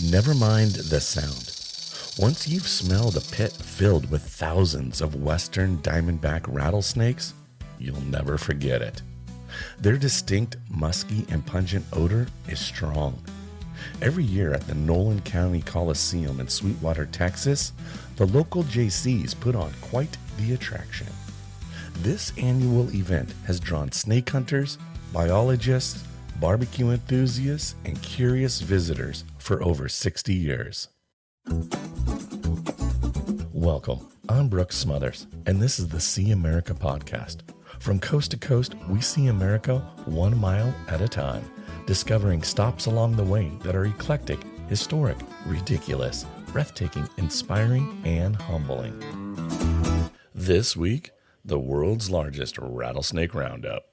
Never mind the sound. Once you've smelled a pit filled with thousands of western diamondback rattlesnakes, you'll never forget it. Their distinct, musky, and pungent odor is strong. Every year at the Nolan County Coliseum in Sweetwater, Texas, the local JCs put on quite the attraction. This annual event has drawn snake hunters, biologists, barbecue enthusiasts, and curious visitors for over 60 years. Welcome, I'm Brooks Smothers, and this is the See America podcast. From coast to coast, we see America 1 mile at a time, discovering stops along the way that are eclectic, historic, ridiculous, breathtaking, inspiring, and humbling. This week, the world's largest Rattlesnake Roundup.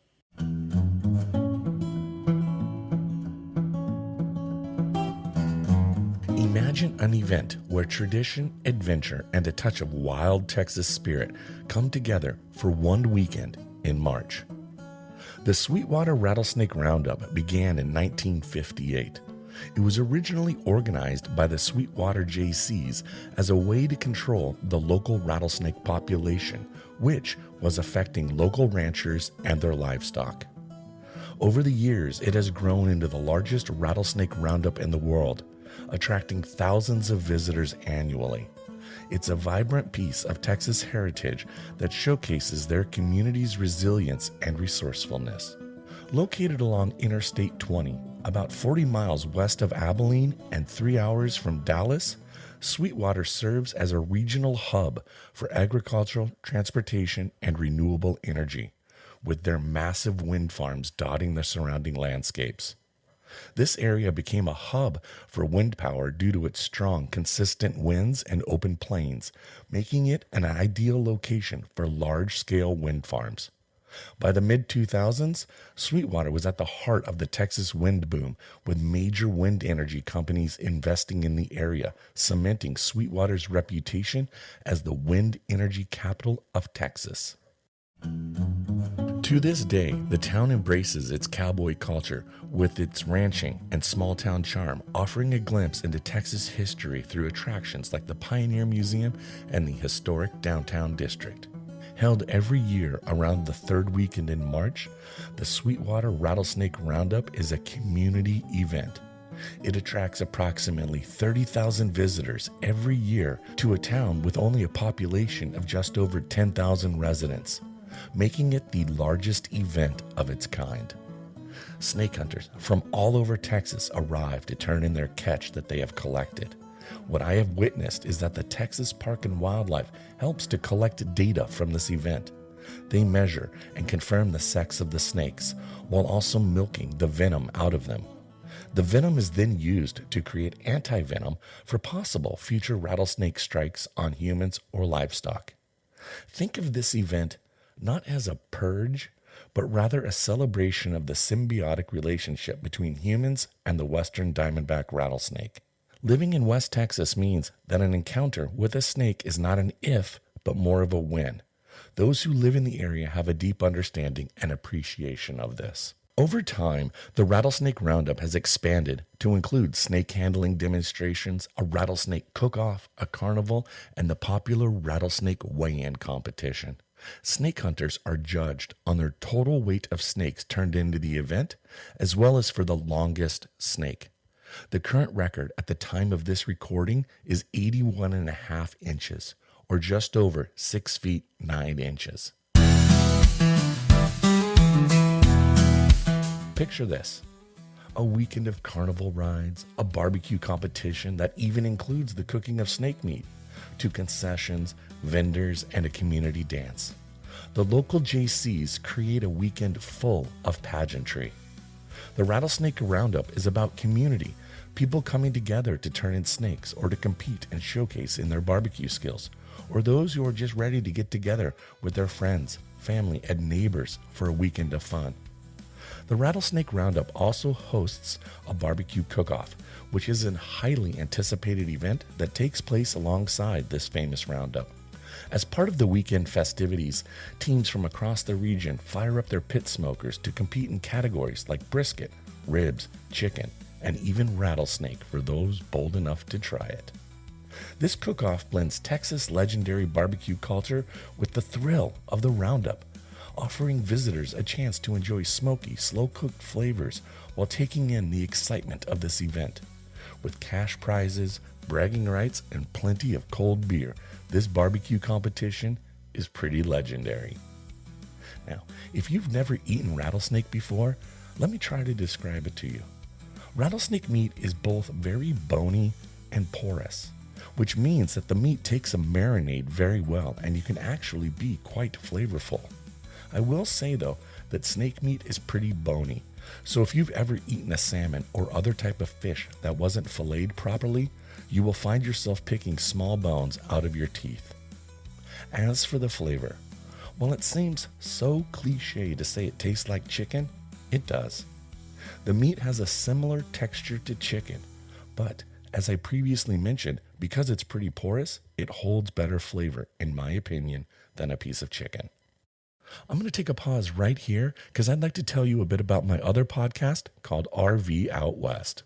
Imagine an event where tradition, adventure, and a touch of wild Texas spirit come together for one weekend in March. The Sweetwater Rattlesnake Roundup began in 1958. It was originally organized by the Sweetwater JCs as a way to control the local rattlesnake population, which was affecting local ranchers and their livestock. Over the years, it has grown into the largest rattlesnake roundup in the world, attracting thousands of visitors annually. It's a vibrant piece of Texas heritage that showcases their community's resilience and resourcefulness. Located along Interstate 20, about 40 miles west of Abilene and 3 hours from Dallas, Sweetwater serves as a regional hub for agricultural, transportation, and renewable energy, with their massive wind farms dotting the surrounding landscapes. This area became a hub for wind power due to its strong, consistent winds and open plains, making it an ideal location for large-scale wind farms. By the mid-2000s, Sweetwater was at the heart of the Texas wind boom, with major wind energy companies investing in the area, cementing Sweetwater's reputation as the wind energy capital of Texas. To this day, the town embraces its cowboy culture with its ranching and small-town charm, offering a glimpse into Texas history through attractions like the Pioneer Museum and the historic downtown district. Held every year around the third weekend in March, the Sweetwater Rattlesnake Roundup is a community event. It attracts approximately 30,000 visitors every year to a town with only a population of just over 10,000 residents, making it the largest event of its kind. Snake hunters from all over Texas arrive to turn in their catch that they have collected. What I have witnessed is that the Texas Park and Wildlife helps to collect data from this event. They measure and confirm the sex of the snakes, while also milking the venom out of them. The venom is then used to create anti-venom for possible future rattlesnake strikes on humans or livestock. Think of this event not as a purge, but rather a celebration of the symbiotic relationship between humans and the western diamondback rattlesnake. Living in West Texas means that an encounter with a snake is not an if, but more of a when. Those who live in the area have a deep understanding and appreciation of this. Over time, the Rattlesnake Roundup has expanded to include snake handling demonstrations, a rattlesnake cook-off, a carnival, and the popular rattlesnake weigh-in competition. Snake hunters are judged on their total weight of snakes turned into the event, as well as for the longest snake. The current record at the time of this recording is 81.5 inches, or just over 6 feet 9 inches. Picture this: a weekend of carnival rides, a barbecue competition that even includes the cooking of snake meat, to concessions, vendors, and a community dance. The local JCs create a weekend full of pageantry. The Rattlesnake Roundup is about community, people coming together to turn in snakes or to compete and showcase in their barbecue skills, or those who are just ready to get together with their friends, family, and neighbors for a weekend of fun. The Rattlesnake Roundup also hosts a barbecue cook-off, which is a highly anticipated event that takes place alongside this famous roundup. As part of the weekend festivities, teams from across the region fire up their pit smokers to compete in categories like brisket, ribs, chicken, and even rattlesnake for those bold enough to try it. This cook-off blends Texas legendary barbecue culture with the thrill of the Roundup, offering visitors a chance to enjoy smoky, slow-cooked flavors while taking in the excitement of this event. With cash prizes, bragging rights, and plenty of cold beer, this barbecue competition is pretty legendary. Now, if you've never eaten rattlesnake before, let me try to describe it to you. Rattlesnake meat is both very bony and porous, which means that the meat takes a marinade very well and you can actually be quite flavorful. I will say though that snake meat is pretty bony, so if you've ever eaten a salmon or other type of fish that wasn't filleted properly, you will find yourself picking small bones out of your teeth. As for the flavor, while it seems so cliche to say it tastes like chicken, it does. The meat has a similar texture to chicken, but as I previously mentioned, because it's pretty porous, it holds better flavor, in my opinion, than a piece of chicken. I'm going to take a pause right here because I'd like to tell you a bit about my other podcast called RV Out West.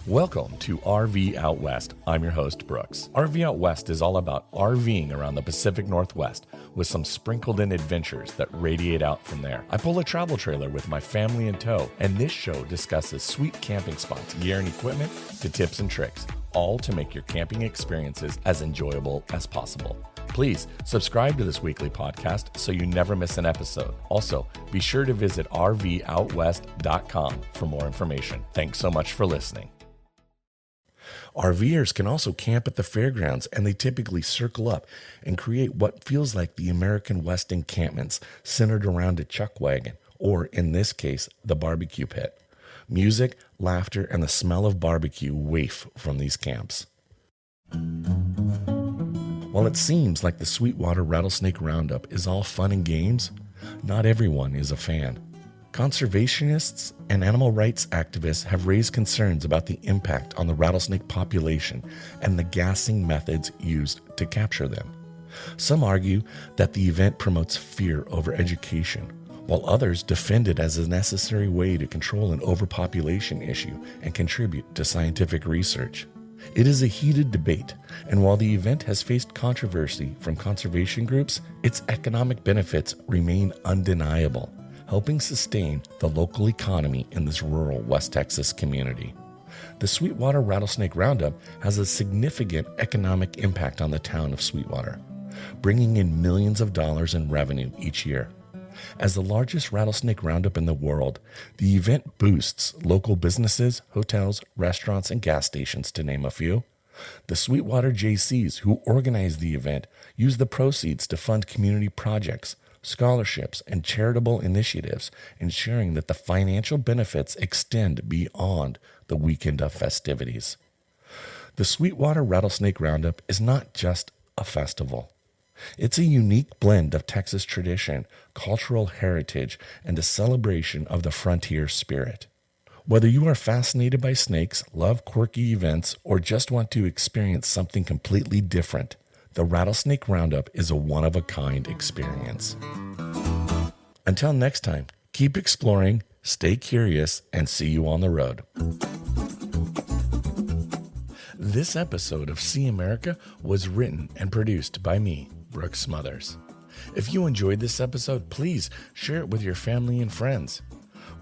Welcome to RV Out West. I'm your host, Brooks. RV Out West is all about RVing around the Pacific Northwest with some sprinkled in adventures that radiate out from there. I pull a travel trailer with my family in tow, and this show discusses sweet camping spots, gear and equipment, to tips and tricks, all to make your camping experiences as enjoyable as possible. Please subscribe to this weekly podcast so you never miss an episode. Also, be sure to visit rvoutwest.com for more information. Thanks so much for listening. RVers can also camp at the fairgrounds, and they typically circle up and create what feels like the American West encampments centered around a chuck wagon, or in this case, the barbecue pit. Music, laughter, and the smell of barbecue waft from these camps. While it seems like the Sweetwater Rattlesnake Roundup is all fun and games, not everyone is a fan. Conservationists and animal rights activists have raised concerns about the impact on the rattlesnake population and the gassing methods used to capture them. Some argue that the event promotes fear over education, while others defend it as a necessary way to control an overpopulation issue and contribute to scientific research. It is a heated debate, and while the event has faced controversy from conservation groups, its economic benefits remain undeniable, helping sustain the local economy in this rural West Texas community. The Sweetwater Rattlesnake Roundup has a significant economic impact on the town of Sweetwater, bringing in millions of dollars in revenue each year. As the largest rattlesnake roundup in the world, the event boosts local businesses, hotels, restaurants, and gas stations, to name a few. The Sweetwater JCs who organize the event use the proceeds to fund community projects, scholarships, and charitable initiatives, ensuring that the financial benefits extend beyond the weekend of festivities. The Sweetwater Rattlesnake Roundup is not just a festival. It's a unique blend of Texas tradition, cultural heritage, and a celebration of the frontier spirit. Whether you are fascinated by snakes, love quirky events, or just want to experience something completely different, the Rattlesnake Roundup is a one-of-a-kind experience. Until next time, keep exploring, stay curious, and see you on the road. This episode of See America was written and produced by me, Brooks Smothers. If you enjoyed this episode, please share it with your family and friends.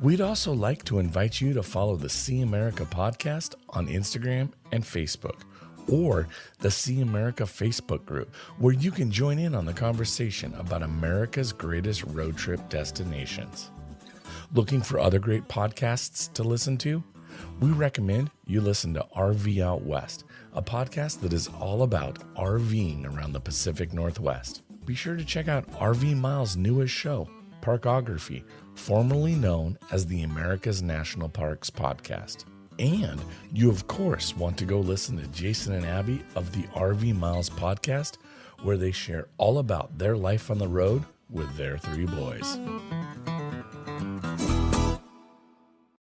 We'd also like to invite you to follow the See America podcast on Instagram and Facebook, or the See America Facebook group, where you can join in on the conversation about America's greatest road trip destinations. Looking for other great podcasts to listen to? We recommend you listen to RV Out West, a podcast that is all about RVing around the Pacific Northwest. Be sure to check out RV Miles' newest show, Parkography, formerly known as the America's National Parks podcast. And you, of course, want to go listen to Jason and Abby of the RV Miles podcast, where they share all about their life on the road with their 3 boys.